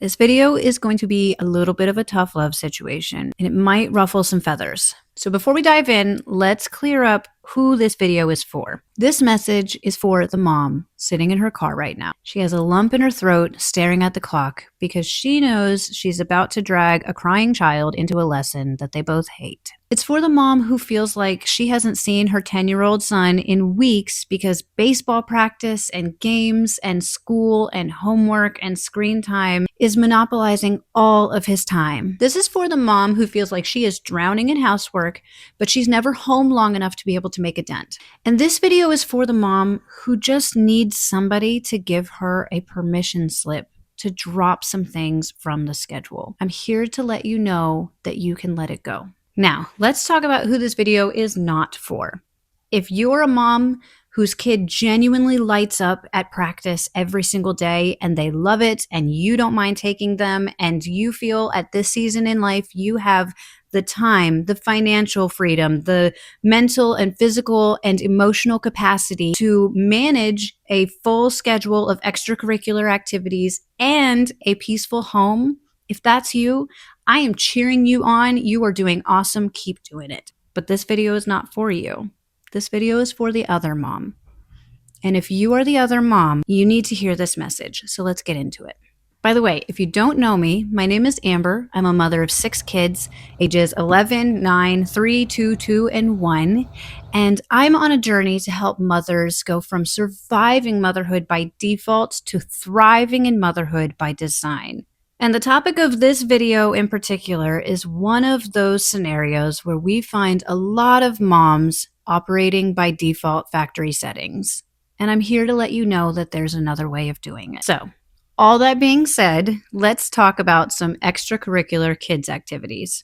This video is going to be a little bit of a tough love situation, and it might ruffle some feathers. So before we dive in, let's clear up who this video is for. This message is for the mom sitting in her car right now. She has a lump in her throat staring at the clock because she knows she's about to drag a crying child into a lesson that they both hate. It's for the mom who feels like she hasn't seen her 10-year-old son in weeks because baseball practice and games and school and homework and screen time is monopolizing all of his time. This is for the mom who feels like she is drowning in housework, but she's never home long enough to be able to make a dent. And this video is for the mom who just needs somebody to give her a permission slip to drop some things from the schedule. I'm here to let you know that you can let it go. Now, let's talk about who this video is not for. If you're a mom whose kid genuinely lights up at practice every single day and they love it and you don't mind taking them and you feel at this season in life you have the time, the financial freedom, the mental and physical and emotional capacity to manage a full schedule of extracurricular activities and a peaceful home, if that's you, I am cheering you on. You are doing awesome. Keep doing it. But this video is not for you. This video is for the other mom. And if you are the other mom, you need to hear this message. So let's get into it. By the way, if you don't know me, my name is Amber. I'm a mother of 6 kids, ages 11, 9, 3, 2, 2, and 1. And I'm on a journey to help mothers go from surviving motherhood by default to thriving in motherhood by design. And the topic of this video in particular is one of those scenarios where we find a lot of moms operating by default factory settings. And I'm here to let you know that there's another way of doing it. So, all that being said, let's talk about some extracurricular kids activities.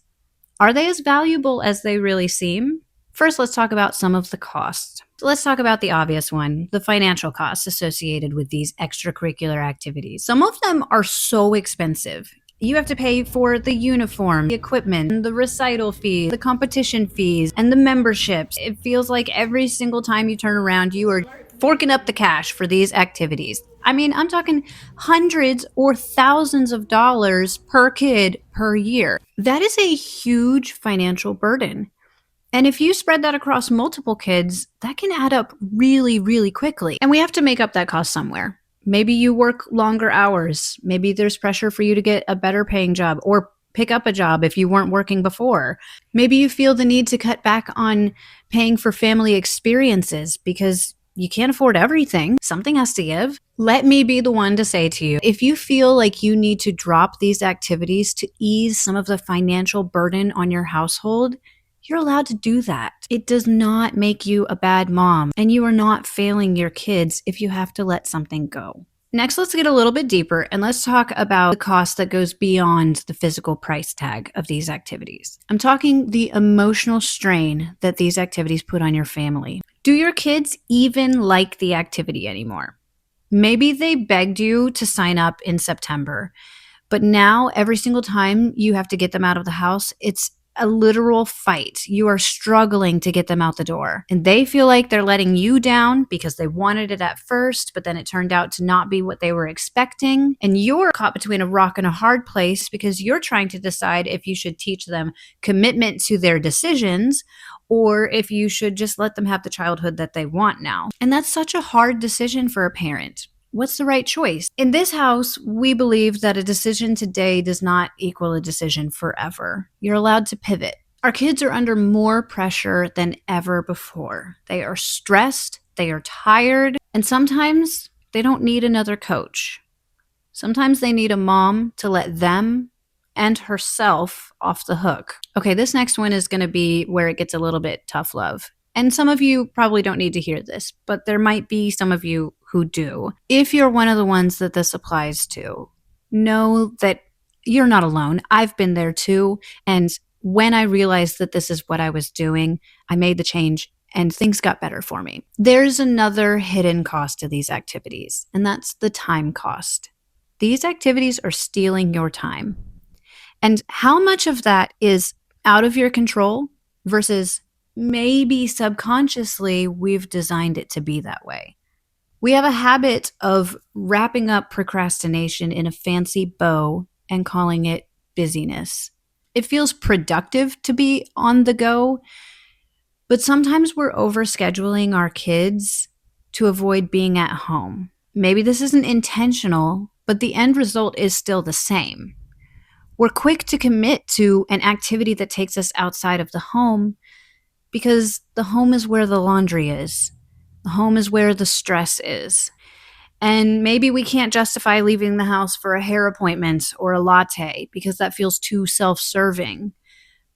Are they as valuable as they really seem? First, let's talk about some of the costs. So let's talk about the obvious one, the financial costs associated with these extracurricular activities. Some of them are so expensive. You have to pay for the uniform, the equipment, the recital fees, the competition fees, and the memberships. It feels like every single time you turn around, you are forking up the cash for these activities. I mean, I'm talking hundreds or thousands of dollars per kid per year. That is a huge financial burden. And if you spread that across multiple kids, that can add up really, really quickly. And we have to make up that cost somewhere. Maybe you work longer hours. Maybe there's pressure for you to get a better paying job or pick up a job if you weren't working before. Maybe you feel the need to cut back on paying for family experiences because you can't afford everything. Something has to give. Let me be the one to say to you, if you feel like you need to drop these activities to ease some of the financial burden on your household, you're allowed to do that. It does not make you a bad mom, and you are not failing your kids if you have to let something go. Next, let's get a little bit deeper and let's talk about the cost that goes beyond the physical price tag of these activities. I'm talking the emotional strain that these activities put on your family. Do your kids even like the activity anymore? Maybe they begged you to sign up in September, but now every single time you have to get them out of the house, it's a literal fight. You are struggling to get them out the door. And they feel like they're letting you down because they wanted it at first, but then it turned out to not be what they were expecting. And you're caught between a rock and a hard place because you're trying to decide if you should teach them commitment to their decisions or if you should just let them have the childhood that they want now. And that's such a hard decision for a parent. What's the right choice? In this house, we believe that a decision today does not equal a decision forever. You're allowed to pivot. Our kids are under more pressure than ever before. They are stressed, they are tired, and sometimes they don't need another coach. Sometimes they need a mom to let them and herself off the hook. Okay, this next one is going to be where it gets a little bit tough love. And some of you probably don't need to hear this, but there might be some of you who do. If you're one of the ones that this applies to, know that you're not alone. I've been there too. And when I realized that this is what I was doing, I made the change and things got better for me. There's another hidden cost to these activities, and that's the time cost. These activities are stealing your time. And how much of that is out of your control versus maybe subconsciously we've designed it to be that way. We have a habit of wrapping up procrastination in a fancy bow and calling it busyness. It feels productive to be on the go, but sometimes we're overscheduling our kids to avoid being at home. Maybe this isn't intentional, but the end result is still the same. We're quick to commit to an activity that takes us outside of the home because the home is where the laundry is. The home is where the stress is. And maybe we can't justify leaving the house for a hair appointment or a latte because that feels too self-serving.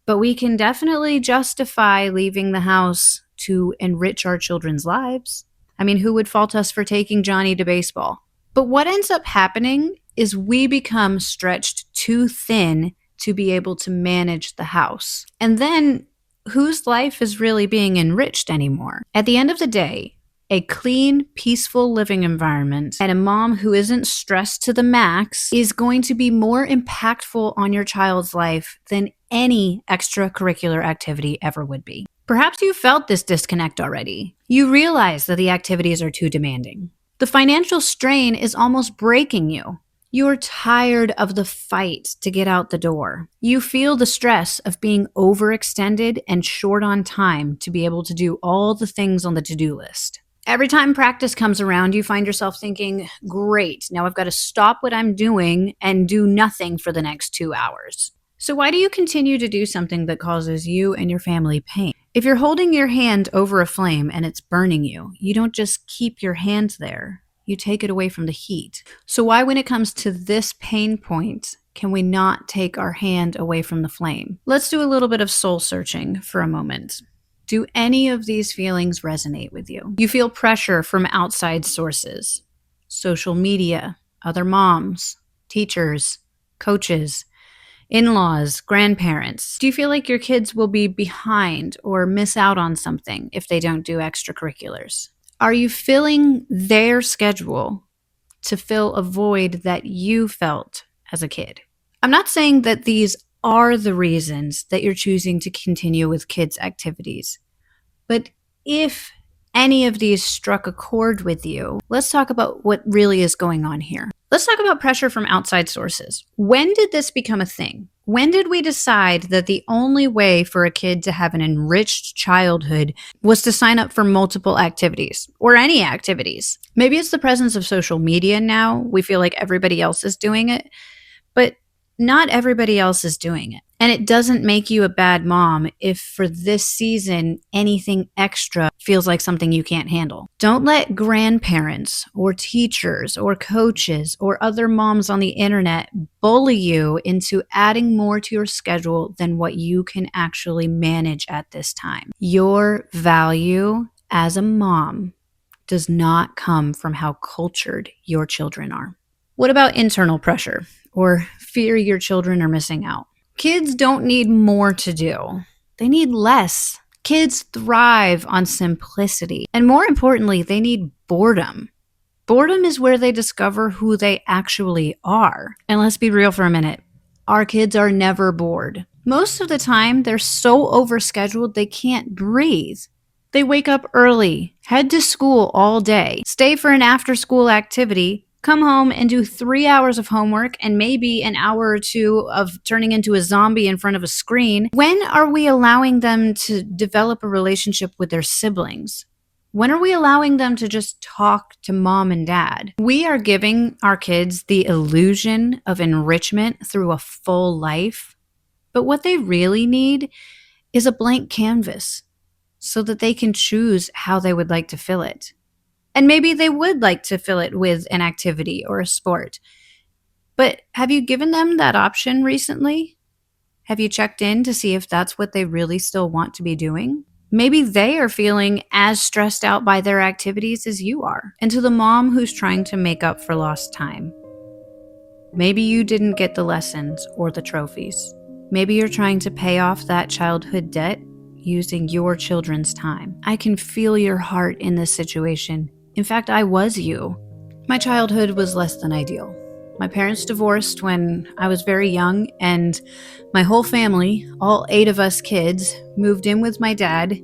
But we can definitely justify leaving the house to enrich our children's lives. I mean, who would fault us for taking Johnny to baseball? But what ends up happening is we become stretched too thin to be able to manage the house. And then whose life is really being enriched anymore? At the end of the day, a clean, peaceful living environment and a mom who isn't stressed to the max is going to be more impactful on your child's life than any extracurricular activity ever would be. Perhaps you felt this disconnect already. You realize that the activities are too demanding. The financial strain is almost breaking you. You're tired of the fight to get out the door. You feel the stress of being overextended and short on time to be able to do all the things on the to-do list. Every time practice comes around, you find yourself thinking, great, now I've got to stop what I'm doing and do nothing for the next 2 hours. So why do you continue to do something that causes you and your family pain? If you're holding your hand over a flame and it's burning you, you don't just keep your hand there. You take it away from the heat. So why, when it comes to this pain point, can we not take our hand away from the flame? Let's do a little bit of soul searching for a moment. Do any of these feelings resonate with you? You feel pressure from outside sources, social media, other moms, teachers, coaches, in-laws, grandparents. Do you feel like your kids will be behind or miss out on something if they don't do extracurriculars? Are you filling their schedule to fill a void that you felt as a kid? I'm not saying that these are the reasons that you're choosing to continue with kids' activities. But if any of these struck a chord with you, let's talk about what really is going on here. Let's talk about pressure from outside sources. When did this become a thing? When did we decide that the only way for a kid to have an enriched childhood was to sign up for multiple activities or any activities? Maybe it's the presence of social media now. We feel like everybody else is doing it, but not everybody else is doing it. And it doesn't make you a bad mom if for this season, anything extra feels like something you can't handle. Don't let grandparents or teachers or coaches or other moms on the internet bully you into adding more to your schedule than what you can actually manage at this time. Your value as a mom does not come from how cultured your children are. What about internal pressure or fear your children are missing out? Kids don't need more to do. They need less. Kids thrive on simplicity. And more importantly, they need boredom. Boredom is where they discover who they actually are. And let's be real for a minute. Our kids are never bored. Most of the time, they're so overscheduled they can't breathe. They wake up early, head to school all day, stay for an after-school activity, come home and do 3 hours of homework and maybe an hour or two of turning into a zombie in front of a screen. When are we allowing them to develop a relationship with their siblings? When are we allowing them to just talk to mom and dad? We are giving our kids the illusion of enrichment through a full life, but what they really need is a blank canvas so that they can choose how they would like to fill it. And maybe they would like to fill it with an activity or a sport. But have you given them that option recently? Have you checked in to see if that's what they really still want to be doing? Maybe they are feeling as stressed out by their activities as you are. And to the mom who's trying to make up for lost time, maybe you didn't get the lessons or the trophies. Maybe you're trying to pay off that childhood debt using your children's time. I can feel your heart in this situation. In fact, I was you. My childhood was less than ideal. My parents divorced when I was very young, and my whole family, all 8 of us kids, moved in with my dad,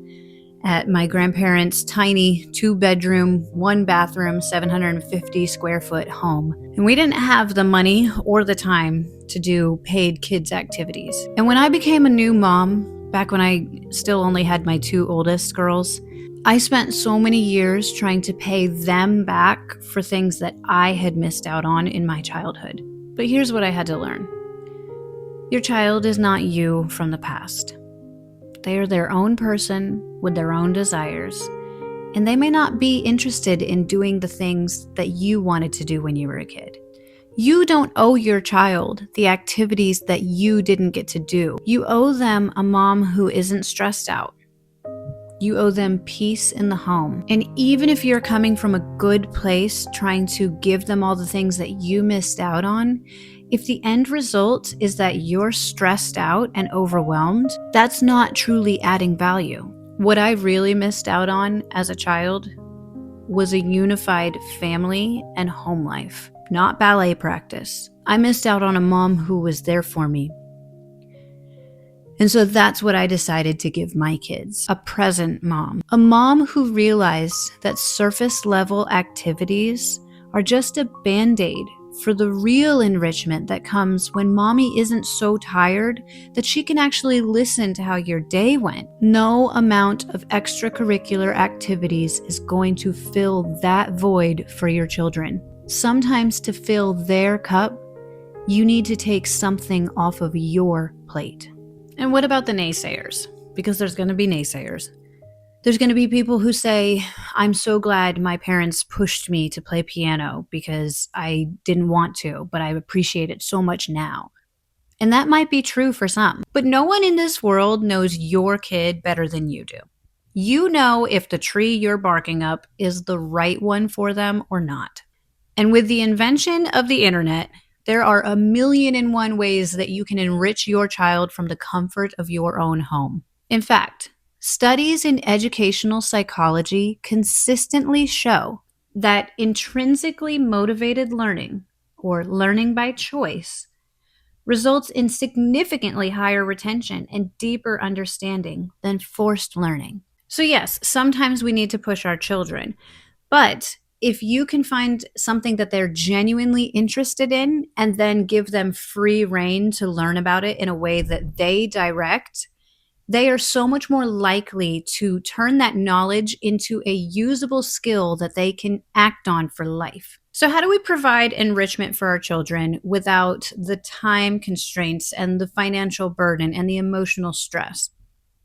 at my grandparents' tiny 2-bedroom, 1-bathroom, 750 square foot home. And we didn't have the money or the time to do paid kids' activities. And when I became a new mom, back when I still only had my 2 oldest girls, I spent so many years trying to pay them back for things that I had missed out on in my childhood. But here's what I had to learn. Your child is not you from the past. They are their own person with their own desires, and they may not be interested in doing the things that you wanted to do when you were a kid. You don't owe your child the activities that you didn't get to do. You owe them a mom who isn't stressed out. You owe them peace in the home. And even if you're coming from a good place, trying to give them all the things that you missed out on, if the end result is that you're stressed out and overwhelmed, that's not truly adding value. What I really missed out on as a child was a unified family and home life, not ballet practice. I missed out on a mom who was there for me. And so that's what I decided to give my kids, a present mom. A mom who realized that surface level activities are just a band-aid for the real enrichment that comes when mommy isn't so tired that she can actually listen to how your day went. No amount of extracurricular activities is going to fill that void for your children. Sometimes to fill their cup, you need to take something off of your plate. And what about the naysayers? Because there's going to be naysayers. There's going to be people who say, I'm so glad my parents pushed me to play piano because I didn't want to, but I appreciate it so much now. And that might be true for some, but no one in this world knows your kid better than you do. You know if the tree you're barking up is the right one for them or not. And with the invention of the internet, there are 1,000,001 ways that you can enrich your child from the comfort of your own home. In fact, studies in educational psychology consistently show that intrinsically motivated learning, or learning by choice, results in significantly higher retention and deeper understanding than forced learning. So yes, sometimes we need to push our children, but if you can find something that they're genuinely interested in and then give them free rein to learn about it in a way that they direct, they are so much more likely to turn that knowledge into a usable skill that they can act on for life. So how do we provide enrichment for our children without the time constraints and the financial burden and the emotional stress?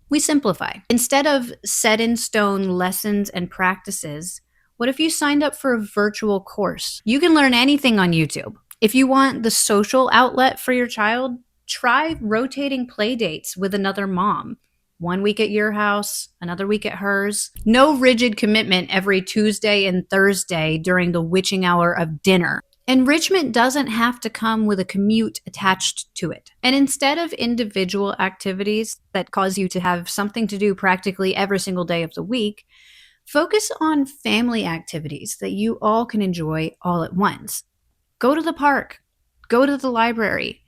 We simplify. Instead of set in stone lessons and practices, what if you signed up for a virtual course? You can learn anything on YouTube. If you want the social outlet for your child, try rotating play dates with another mom. 1 week at your house, another week at hers. No rigid commitment every Tuesday and Thursday during the witching hour of dinner. Enrichment doesn't have to come with a commute attached to it. And instead of individual activities that cause you to have something to do practically every single day of the week, focus on family activities that you all can enjoy all at once. Go to the park. Go to the library.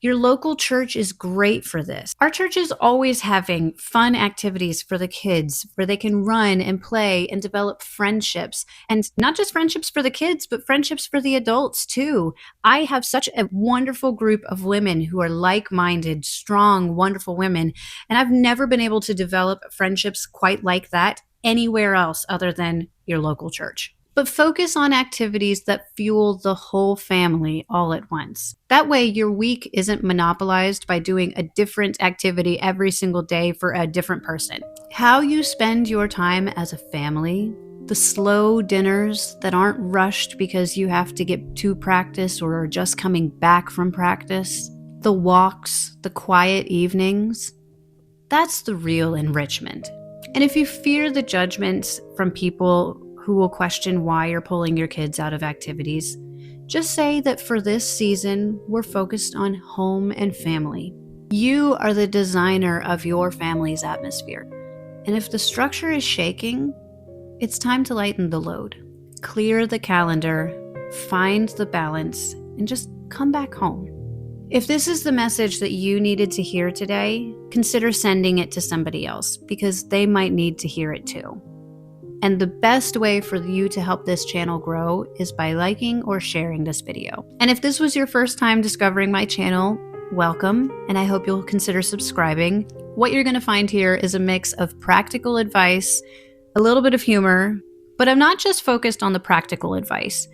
Your local church is great for this. Our church is always having fun activities for the kids where they can run and play and develop friendships. And not just friendships for the kids, but friendships for the adults too. I have such a wonderful group of women who are like-minded, strong, wonderful women. And I've never been able to develop friendships quite like that anywhere else other than your local church. But focus on activities that fuel the whole family all at once. That way, your week isn't monopolized by doing a different activity every single day for a different person. How you spend your time as a family, the slow dinners that aren't rushed because you have to get to practice or are just coming back from practice, the walks, the quiet evenings, that's the real enrichment. And if you fear the judgments from people who will question why you're pulling your kids out of activities, just say that for this season, we're focused on home and family. You are the designer of your family's atmosphere. And if the structure is shaking, it's time to lighten the load. Clear the calendar, find the balance, and just come back home. If this is the message that you needed to hear today, consider sending it to somebody else because they might need to hear it too. And the best way for you to help this channel grow is by liking or sharing this video. And if this was your first time discovering my channel, welcome, and I hope you'll consider subscribing. What you're going to find here is a mix of practical advice, a little bit of humor, but I'm not just focused on the practical advice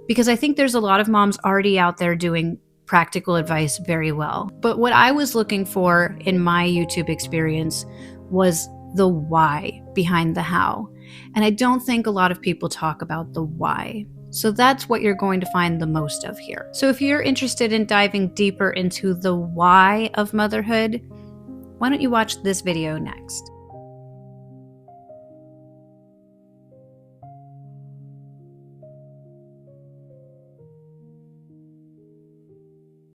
because I think there's a lot of moms already out there doing practical advice very well. But what I was looking for in my YouTube experience was the why behind the how. And I don't think a lot of people talk about the why. So that's what you're going to find the most of here. So if you're interested in diving deeper into the why of motherhood, why don't you watch this video next?